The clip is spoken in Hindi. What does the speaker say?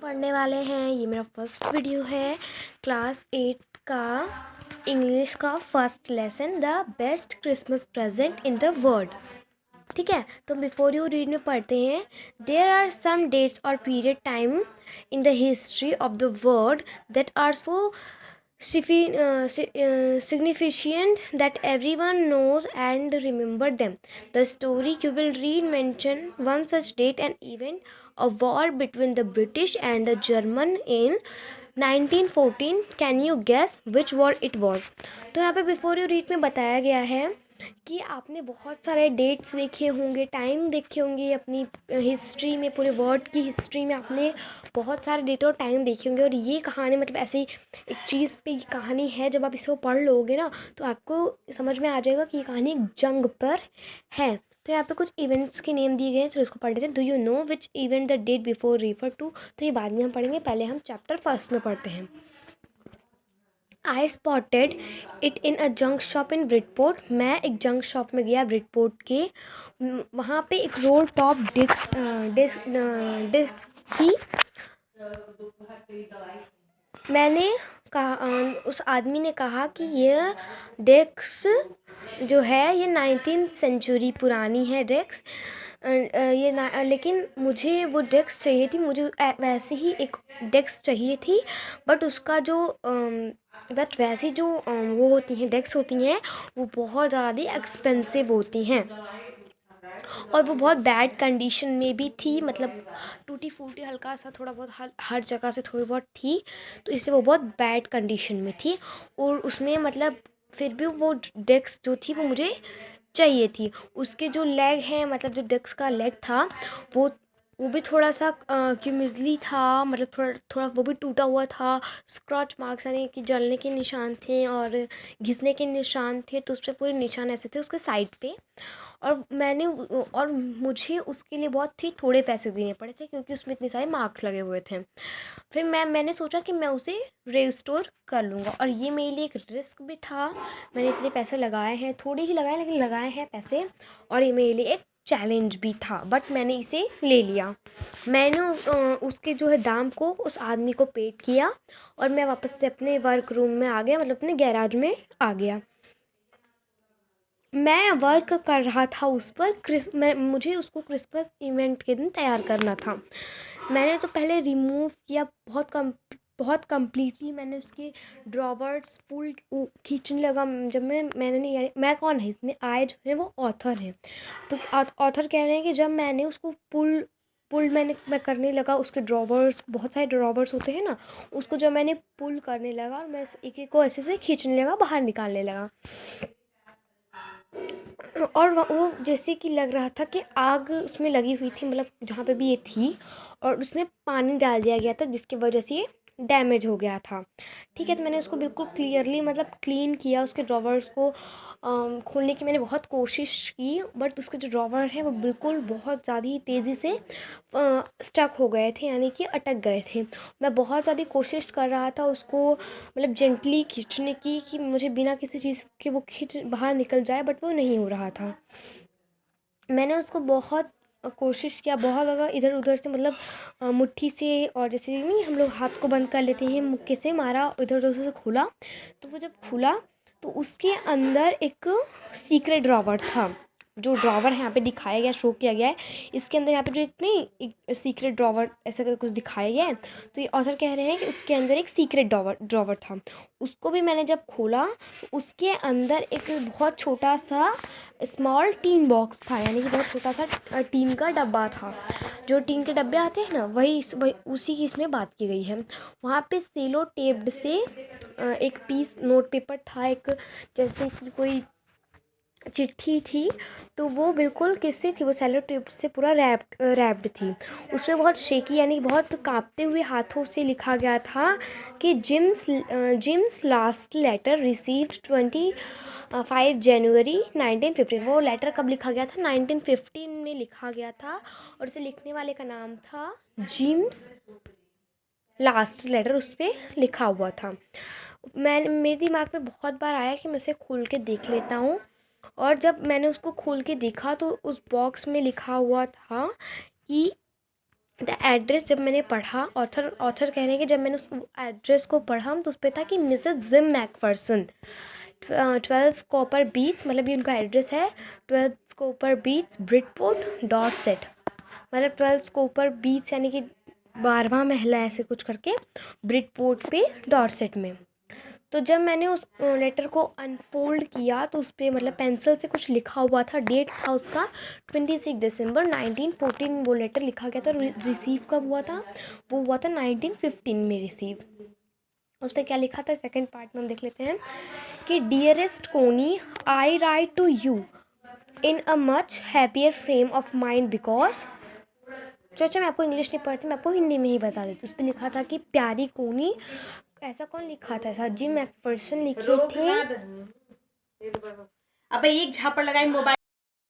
पढ़ने वाले हैं। ये मेरा फर्स्ट वीडियो है क्लास 8 का इंग्लिश का first lesson, the best Christmas present in the world. ठीक है, तो बिफोर यू रीड में पढ़ते हैं। देयर आर सम डेट्स और period time in the history of the world that are so significant that everyone knows and remember them. The story you will read mention one such date and event, a war between the British and the German in 1914. Can you guess which war it was? तो यहाँ पे बिफोर यू रीड में बताया गया है कि आपने बहुत सारे डेट्स देखे होंगे, टाइम देखे होंगे अपनी हिस्ट्री में, पूरे वर्ल्ड की हिस्ट्री में आपने बहुत सारे डेट और टाइम देखे होंगे। और ये कहानी मतलब ऐसी एक चीज़ पे ये कहानी है, जब आप इसको पढ़ लोगे ना तो आपको समझ में आ जाएगा कि ये कहानी एक जंग पर है। तो यहाँ पे कुछ इवेंट्स के नेम दिए गए हैं, तो इसको पढ़ लेते हैं। Do you know which event the date before refer to? तो ये बाद में हम पढ़ेंगे, पहले हम चैप्टर फर्स्ट में पढ़ते हैं। आई spotted it in a junk shop in Bridport. मैं एक जंक शॉप में गया ब्रिडपोर्ट के। वहाँ पे एक रोल टॉप डिस्क थी। मैंने कहा, उस आदमी ने कहा कि ये डेस्क जो है ये 19th सेंचुरी पुरानी है डेस्क। लेकिन मुझे वो डेस्क चाहिए थी, मुझे वैसे ही एक डेस्क चाहिए थी। बट उसका जो बट वैसी जो वो होती हैं डेस्क होती हैं वो बहुत ज़्यादा एक्सपेंसिव होती हैं और वो बहुत बैड कंडीशन में भी थी, मतलब टूटी फूटी हल्का सा थोड़ा बहुत हर जगह से थोड़ी बहुत थी, तो इसलिए वो बहुत बैड कंडीशन में थी। और उसमें मतलब फिर भी वो डेस्क जो थी वो मुझे चाहिए थी। उसके जो लेग हैं, मतलब जो डेस्क का लेग था वो भी थोड़ा सा क्यूमिजली था, मतलब थोड़ा थोड़ा वो भी टूटा हुआ था। स्क्रॉच मार्क्स यानी कि जलने के निशान थे और घिसने के निशान थे, तो उस पर पूरे निशान ऐसे थे उसके साइड पे। और मुझे उसके लिए बहुत ही थोड़े पैसे देने पड़े थे क्योंकि उसमें इतने सारे मार्क्स लगे हुए थे। फिर मैंने सोचा कि मैं उसे रिस्टोर कर लूँगा, और ये मेरे लिए एक रिस्क भी था। मैंने इतने पैसे लगाए हैं, थोड़े ही लगाए लेकिन लगाए हैं पैसे, और ये मेरे लिए एक चैलेंज भी था, बट मैंने इसे ले लिया। मैंने उसके जो है दाम को उस आदमी को पेड किया और मैं वापस से अपने वर्क रूम में आ गया, मतलब अपने गैराज में आ गया। मैं वर्क कर रहा था उस पर। मुझे उसको क्रिसमस इवेंट के दिन तैयार करना था। मैंने तो पहले रिमूव किया बहुत कम्प्लीटली। मैंने उसके ड्रॉवर्स पुल खींचने लगा। जब मैंने नहीं, यानी मैं कौन है इसमें, आए जो है वो ऑथर है। तो ऑथर कह रहे हैं कि जब मैंने उसको पुल मैं करने लगा, उसके ड्रॉवर्स, बहुत सारे ड्रॉवर्स होते हैं ना, उसको जब मैंने पुल करने लगा और मैं एक एक को ऐसे से खींचने लगा, बाहर निकालने लगा, और वो जैसे कि लग रहा था कि आग उसमें लगी हुई थी, मतलब जहाँ पे भी ये थी, और उसमें पानी डाल दिया गया था जिसकी वजह से ये डैमेज हो गया था। ठीक है, तो मैंने उसको बिल्कुल क्लियरली मतलब क्लीन किया। उसके ड्रॉवर्स को खोलने की मैंने बहुत कोशिश की, बट उसके जो ड्रॉवर हैं वो बिल्कुल बहुत ज़्यादा ही तेज़ी से स्टक हो गए थे, यानी कि अटक गए थे। मैं बहुत ज़्यादा कोशिश कर रहा था उसको मतलब जेंटली खींचने की, कि मुझे बिना किसी चीज़ के वो खींच बाहर निकल जाए, बट वो नहीं हो रहा था। मैंने उसको बहुत कोशिश किया, बहुत ज़्यादा इधर उधर से, मतलब मुट्ठी से, और जैसे नहीं हम लोग हाथ को बंद कर लेते हैं, मुक्के से मारा, इधर उधर से खोला। तो वो जब खुला तो उसके अंदर एक सीक्रेट ड्रॉवर था। जो ड्रॉवर है यहाँ पे दिखाया गया, शो किया गया है इसके अंदर, यहाँ पे जो एक नहीं एक सीक्रेट ड्रॉवर ऐसा करके कुछ दिखाया गया है। तो ये ऑथर कह रहे हैं कि उसके अंदर एक सीक्रेट ड्रॉवर था। उसको भी मैंने जब खोला तो उसके अंदर एक बहुत छोटा सा स्मॉल टीन बॉक्स था, यानी कि बहुत छोटा सा टीन का डब्बा था। जो टीन के डब्बे आते हैं ना, वही उसी की इसमें बात की गई है। वहाँ पे सेलो टेप्ड से एक पीस नोट पेपर था, एक जैसे कि कोई चिट्ठी थी, तो वो बिल्कुल किससे थी, वो सेलो टेप से पूरा रैप्ड थी। उसमें बहुत शेकी यानी बहुत कांपते हुए हाथों से लिखा गया था कि जिम्स लास्ट लेटर रिसीव्ड 5 जनवरी 1915। वो लेटर कब लिखा गया था, 1915 में लिखा गया था, और उसे लिखने वाले का नाम था जिम्स। लास्ट लेटर उस पर लिखा हुआ था। मेरे दिमाग में बहुत बार आया कि मैं इसे खोल के देख लेता हूँ, और जब मैंने उसको खोल के देखा तो उस बॉक्स में लिखा हुआ था कि द एड्रेस जब मैंने पढ़ा, ऑथर कह रहे हैं कि जब मैंने उस एड्रेस को पढ़ा तो उस पर था कि Mrs Jim Macpherson, 12 copper beeches, मतलब ये उनका एड्रेस है, 12 कॉपर बीट्स ब्रिडपोर्ट डॉर्सेट, मतलब 12 कॉपर बीट्स यानी कि 12वां महला ऐसे कुछ करके ब्रिडपोर्ट पे डॉर्सेट में। तो जब मैंने उस लेटर को अनफोल्ड किया तो उस पर मतलब पेंसिल से कुछ लिखा हुआ था, डेट था उसका 26 दिसंबर 1914 वो लेटर लिखा गया था। रिसीव कब हुआ था? वो हुआ था 1915 में रिसीव। उस पर क्या लिखा था सेकंड पार्ट में हम देख लेते हैं कि dearest Connie, I write to you in a much happier frame of mind because, चाचा मैं आपको इंग्लिश नहीं पढ़ती, मैं आपको हिंदी में ही बता देती। उस पर लिखा था कि प्यारी कोनी, ऐसा कौन लिखा था, ऐसा जिम मैकफर्सन लिखे थे। अबे एक झापड़ लगाई मोबाइल